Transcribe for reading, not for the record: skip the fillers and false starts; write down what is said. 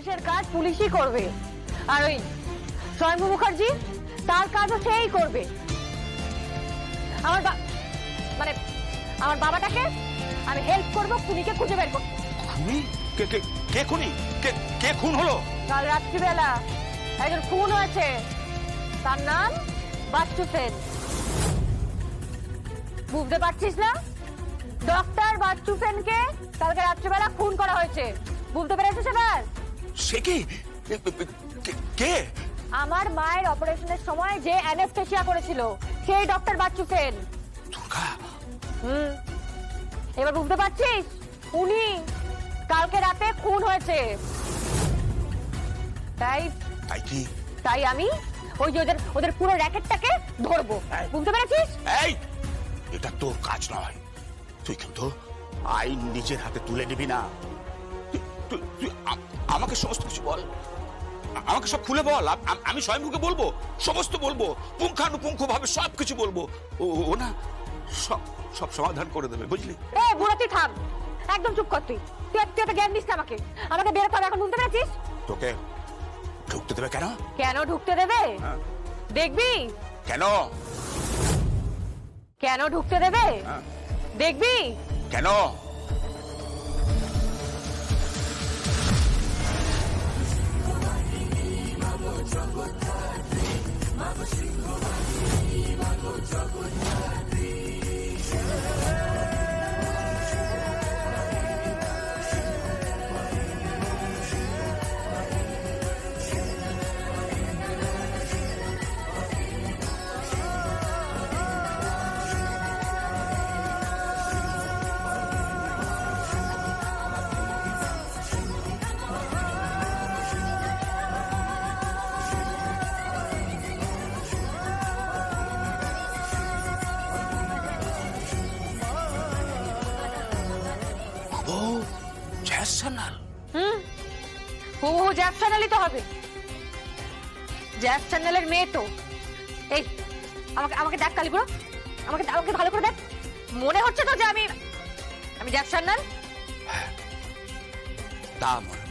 পুলিশের কাজ পুলিশই করবে, আর ওই স্বয়ম্ভু মুখার্জি তার কাজও সেই করবে। মানে আমার বাবাটাকে আমি হেল্প করবো খুনিকে খুঁজে বের করতে। খুনি? কে খুনি? কে খুন হলো? কাল রাত্রিবেলা একজন খুন হয়েছে, তার নাম বাচ্চু সেন। বুঝতে পারছিস না? ডক্টর বাচ্চু সেনকে কালকে রাত্রিবেলা খুন করা হয়েছে। বুঝতে পেরেছিস এবার? সে কি? কে? আমার মায়ের অপারেশনের সময় যে অ্যানেস্থেসিয়া করেছিল সেই ডক্টর বাচ্চু সেন। দুর্গা। এবার বুঝতে পারছিস? উনি কালকে রাতে খুন হয়েছে। তাই কি? তাই আমি ওই যে ওদের পুরো র্যাকেটটাকে ধরবো। বুঝতে পেরেছিস? এই, এটা তোর কাজ নয়। তুই কিন্তু আইন নিজের হাতে তুলে নিবি না। তুই আমাকে সমস্ত কিছু বল, আমাকে সব খুলে বল। আমি স্বয়ংভূকে বলবো, সমস্ত বলবো, পুঙ্খানুপুঙ্খ ভাবে সবকিছু বলবো। ও না সব সমাধান করে দেবে, বুঝলি? এ বুড়া, তুই থাম, একদম চুপ কর। তুই একটা জ্ঞান দিস না আমাকে। আমাকে বের কর এখন। বুঝতে পেরেছিস? তোকে ঢুকতে দেবে কেন? কেন ঢুকতে দেবে দেখবি? কেন কেন ঢুকতে দেবে দেখবি? কেন? ও জ্যাক চ্যানেলই তো হবে। জ্যাক চ্যানেলের মেয়ে তো। এই আমাকে দেখ কালীপুরো, আমাকে ভালো করে দেখ। মনে হচ্ছে তো যে আমি জ্যাক চ্যানেল? তা মনে